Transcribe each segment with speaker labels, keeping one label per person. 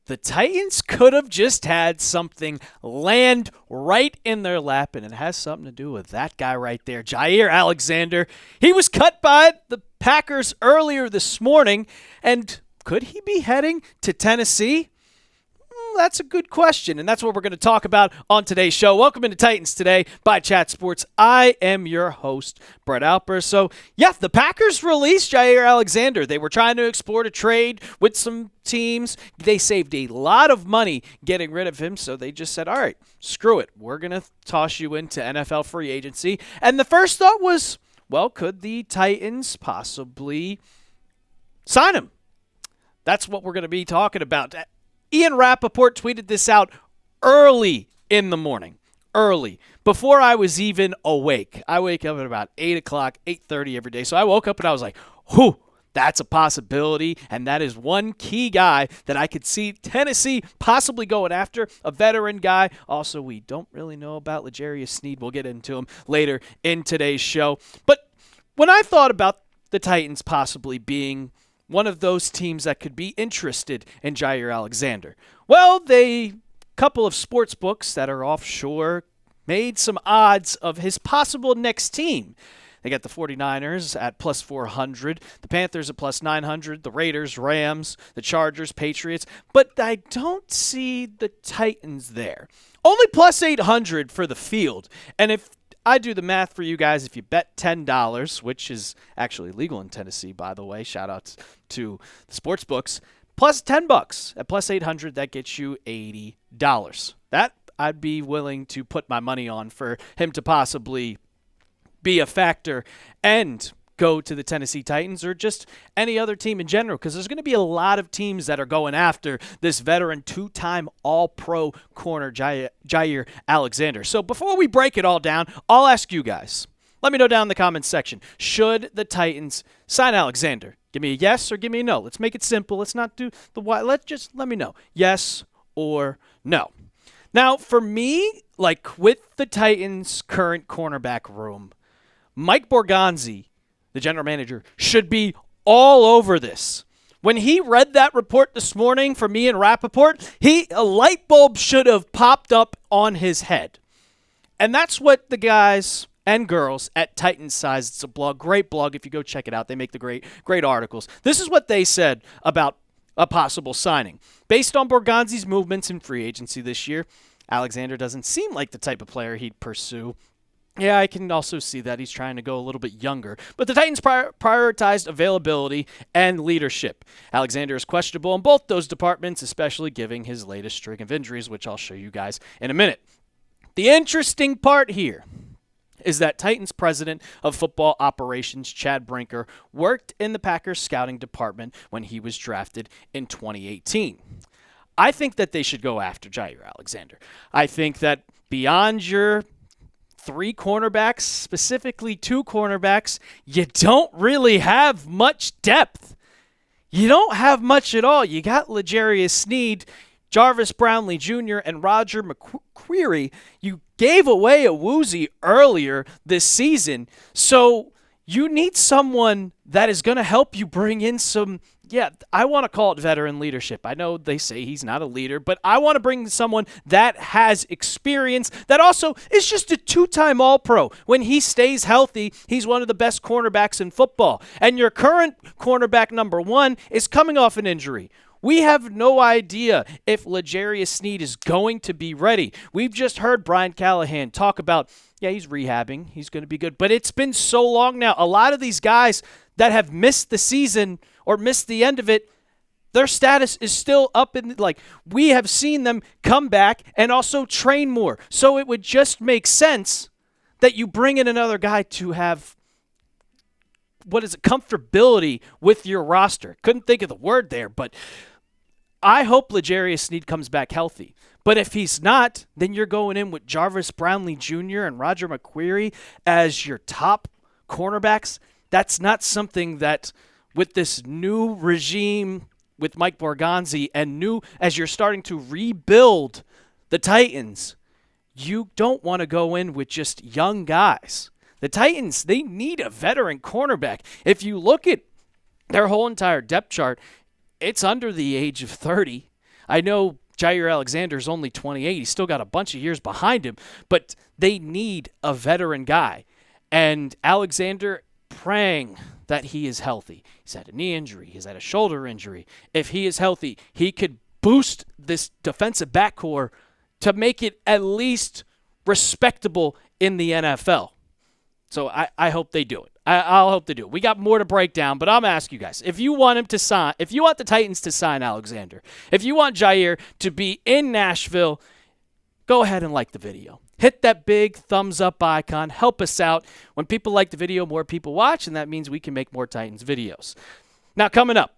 Speaker 1: The Titans could have just had something land right in their lap, and it has something to do with that guy right there, Jaire Alexander. He was cut by the Packers earlier this morning, and could he be heading to Tennessee? That's a good question, and that's what we're going to talk about on today's show. Welcome into Titans Today by Chat Sports. I am your host, Brett Alper. So, yeah, the Packers released Jaire Alexander. They were trying to explore a trade with some teams. They saved a lot of money getting rid of him, so they just said, all right, screw it. We're going to toss you into NFL free agency. And the first thought was, well, could the Titans possibly sign him? That's what we're going to be talking about. Ian Rappaport tweeted this out early in the morning, before I was even awake. I wake up at about 8 o'clock, 8:30 every day. So I woke up and I was like, whew, that's a possibility. And that is one key guy that I could see Tennessee possibly going after, a veteran guy. Also, we don't really know about L'Jarius Sneed. We'll get into him later in today's show. But when I thought about the Titans possibly being one of those teams that could be interested in Jaire Alexander, well, a couple of sports books that are offshore made some odds of his possible next team. They got the 49ers at plus 400, the Panthers at plus 900, the Raiders, Rams, the Chargers, Patriots, but I don't see the Titans there. Only plus 800 for the field, and if I do the math for you guys, if you bet $10, which is actually legal in Tennessee, by the way, shout out to the sports books, plus $10 at plus 800, that gets you $80. That I'd be willing to put my money on for him to possibly be a factor and go to the Tennessee Titans or just any other team in general, because there's going to be a lot of teams that are going after this veteran two-time All-Pro corner Jaire Alexander. So before we break it all down, I'll ask you guys. Let me know down in the comments section. Should the Titans sign Alexander? Give me a yes or give me a no. Let's make it simple. Let's not do the why. Let me know. Yes or no. Now, for me, like with the Titans' current cornerback room, Mike Borgonzi, the general manager, should be all over this. When he read that report this morning from me and Rappaport, a light bulb should have popped up on his head. And that's what the guys and girls at Titans Size, it's a blog, great blog. If you go check it out, they make the great articles. This is what they said about a possible signing. Based on Borgonzi's movements in free agency this year, Alexander doesn't seem like the type of player he'd pursue. Yeah, I can also see that he's trying to go a little bit younger. But the Titans prioritized availability and leadership. Alexander is questionable in both those departments, especially given his latest string of injuries, which I'll show you guys in a minute. The interesting part here is that Titans president of football operations, Chad Brinker, worked in the Packers scouting department when he was drafted in 2018. I think that they should go after Jaire Alexander. I think that beyond your three cornerbacks, specifically two cornerbacks, you don't really have much depth. You don't have much at all. You got L'Jarius Sneed, Jarvis Brownlee Jr., and Roger McQuarrie. You gave away a Woozy earlier this season, so you need someone that is going to help you bring in some, I want to call it veteran leadership. I know they say he's not a leader, but I want to bring someone that has experience, that also is just a two-time All-Pro. When he stays healthy, he's one of the best cornerbacks in football. And your current cornerback number one is coming off an injury. We have no idea if L'Jarius Sneed is going to be ready. We've just heard Brian Callahan talk about, he's rehabbing. He's going to be good. But it's been so long now. A lot of these guys that have missed the season or missed the end of it, their status is still up in, we have seen them come back and also train more. So it would just make sense that you bring in another guy to have, comfortability with your roster. Couldn't think of the word there, but I hope L'Jarius Sneed comes back healthy. But if he's not, then you're going in with Jarvis Brownlee Jr. and Roger McQuarrie as your top cornerbacks. That's not something that, with this new regime with Mike Borgonzi and as you're starting to rebuild the Titans, you don't want to go in with just young guys. The Titans, they need a veteran cornerback. If you look at their whole entire depth chart, it's under the age of 30. I know Jaire Alexander's only 28. He's still got a bunch of years behind him, but they need a veteran guy. And Alexander, praying that he is healthy. He's had a knee injury. He's had a shoulder injury. If he is healthy, he could boost this defensive backcourt to make it at least respectable in the NFL. So I hope they do it. I'll hope they do it. We got more to break down, but I'm going to ask you guys. If you want the Titans to sign Alexander, if you want Jaire to be in Nashville, go ahead and like the video. Hit that big thumbs up icon. Help us out. When people like the video, more people watch, and that means we can make more Titans videos. Now, coming up,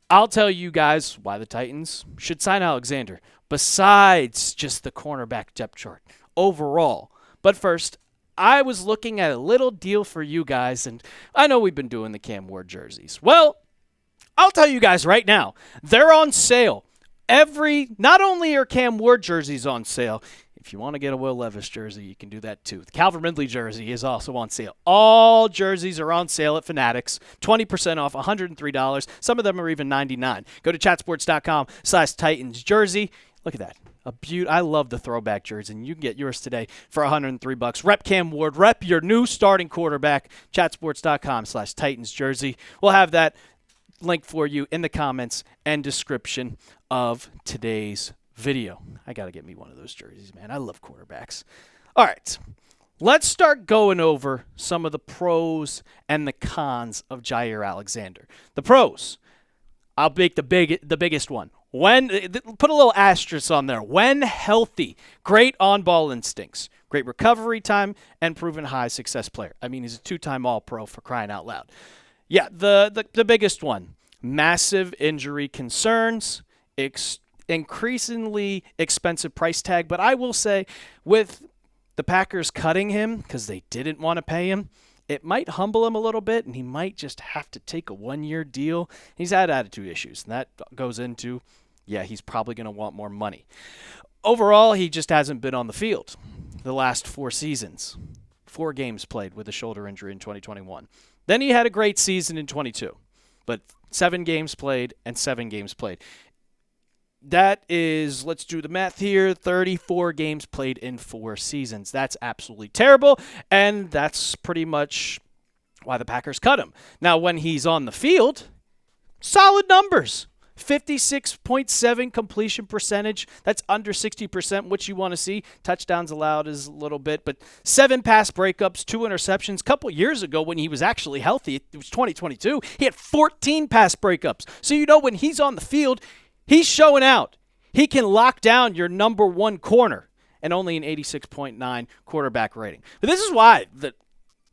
Speaker 1: I'll tell you guys why the Titans should sign Alexander, besides just the cornerback depth chart overall. But first, I was looking at a little deal for you guys, and I know we've been doing the Cam Ward jerseys. Well, I'll tell you guys right now, they're on sale. Not only are Cam Ward jerseys on sale, if you want to get a Will Levis jersey, you can do that too. The Calvin Ridley jersey is also on sale. All jerseys are on sale at Fanatics. 20% off, $103. Some of them are even $99. Go to chatsports.com/Titans jersey. Look at that. I love the throwback jersey, and you can get yours today for $103. Rep Cam Ward. Rep your new starting quarterback. Chatsports.com/Titans jersey. We'll have that link for you in the comments and description of today's video. I got to get me one of those jerseys, man. I love quarterbacks. All right. Let's start going over some of the pros and the cons of Jaire Alexander. The pros. I'll make the biggest one. Put a little asterisk on there. When healthy, great on-ball instincts, great recovery time, and proven high success player. I mean, he's a 2-time All-Pro, for crying out loud. Yeah, the biggest one. Massive injury concerns, increasingly expensive price tag. But I will say, with the Packers cutting him because they didn't want to pay him, it might humble him a little bit, and he might just have to take a 1-year deal. He's had attitude issues, and that goes into, he's probably going to want more money. Overall, he just hasn't been on the field the last 4 seasons. 4 games played with a shoulder injury in 2021. Then he had a great season in 22, but 7 games played and 7 games played. That is, let's do the math here, 34 games played in 4 seasons. That's absolutely terrible, and that's pretty much why the Packers cut him. Now, when he's on the field, solid numbers. 56.7 completion percentage. That's under 60%, which you want to see. Touchdowns allowed is a little bit, but 7 pass breakups, 2 interceptions. A couple years ago when he was actually healthy, it was 2022, he had 14 pass breakups. So when he's on the field, he's showing out. He can lock down your number 1 corner, and only an 86.9 quarterback rating. But this is why the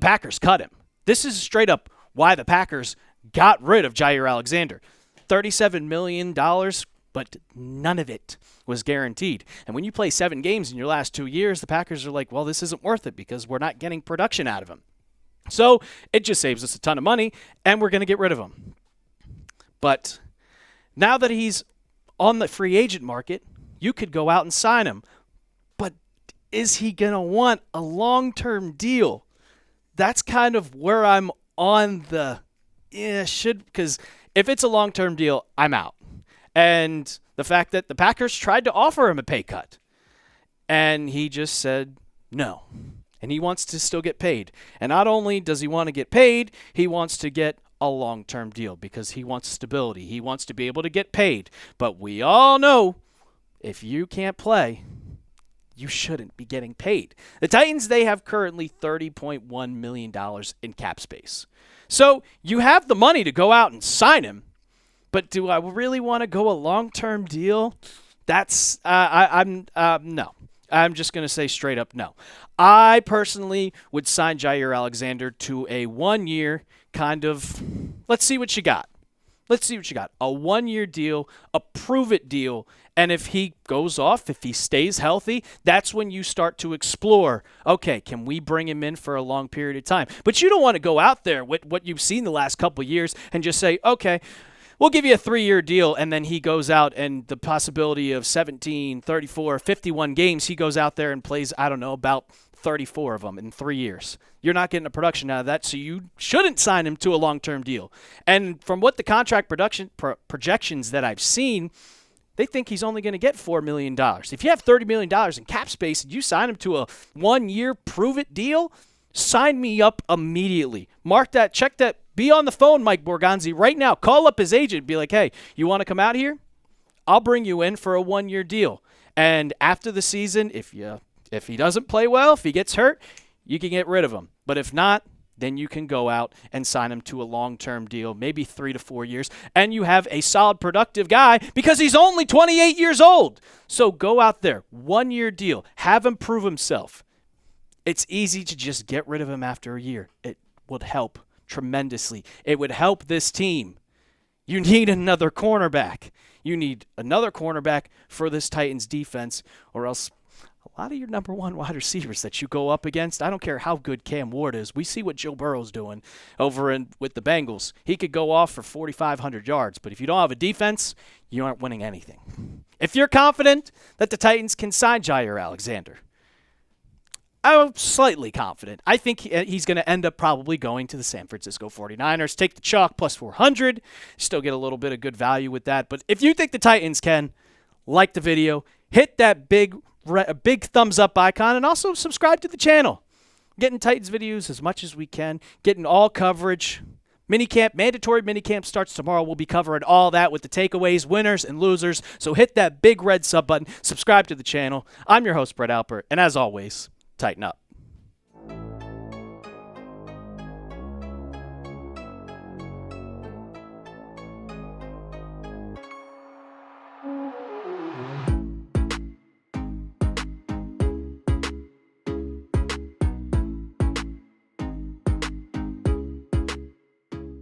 Speaker 1: Packers cut him. This is straight up why the Packers got rid of Jaire Alexander. $37 million, but none of it was guaranteed. And when you play 7 games in your last 2 years, the Packers are like, well, this isn't worth it because we're not getting production out of him. So it just saves us a ton of money, and we're going to get rid of him. But now that he's on the free agent market, you could go out and sign him. But is he going to want a long-term deal? That's kind of where I'm on the because if it's a long-term deal, I'm out. And the fact that the Packers tried to offer him a pay cut, and he just said no. And he wants to still get paid. And not only does he want to get paid, he wants to get a long-term deal because he wants stability. He wants to be able to get paid. But we all know if you can't play, you shouldn't be getting paid. The Titans, they have currently $30.1 million in cap space. So you have the money to go out and sign him, but do I really want to go a long-term deal? That's no. I'm just going to say straight up no. I personally would sign Jaire Alexander to a 1-year kind of, let's see what you got. Let's see what you got. A 1-year deal, a prove-it deal, and if he goes off, if he stays healthy, that's when you start to explore, okay, can we bring him in for a long period of time? But you don't want to go out there with what you've seen the last couple of years and just say, okay, we'll give you a 3-year deal, and then he goes out and the possibility of 17, 34, 51 games, he goes out there and plays, I don't know, about 34 of them in 3 years. You're not getting a production out of that, so you shouldn't sign him to a long-term deal. And from what the contract projections that I've seen, they think he's only going to get $4 million. If you have $30 million in cap space and you sign him to a 1-year prove-it deal, sign me up immediately. Mark that, check that. Be on the phone, Mike Borgonzi, right now. Call up his agent. Be like, hey, you want to come out here? I'll bring you in for a 1-year deal. And after the season, if he doesn't play well, if he gets hurt, you can get rid of him. But if not, then you can go out and sign him to a long-term deal, maybe 3 to 4 years, and you have a solid, productive guy because he's only 28 years old. So go out there, 1-year deal, have him prove himself. It's easy to just get rid of him after a year. It would help tremendously. It would help this team. You need another cornerback. You need another cornerback for this Titans defense, or else a lot of your number one wide receivers that you go up against, I don't care how good Cam Ward is. We see what Joe Burrow's doing over with the Bengals. He could go off for 4,500 yards, but if you don't have a defense, you aren't winning anything. If you're confident that the Titans can sign Jaire Alexander, I'm slightly confident. I think he's going to end up probably going to the San Francisco 49ers. Take the chalk plus 400. Still get a little bit of good value with that. But if you think the Titans can, like the video, hit that big thumbs up icon, and also subscribe to the channel. Getting Titans videos as much as we can. Getting all coverage. Minicamp, mandatory minicamp starts tomorrow. We'll be covering all that with the takeaways, winners, and losers. So hit that big red sub button. Subscribe to the channel. I'm your host, Brett Alper. And as always, tighten up.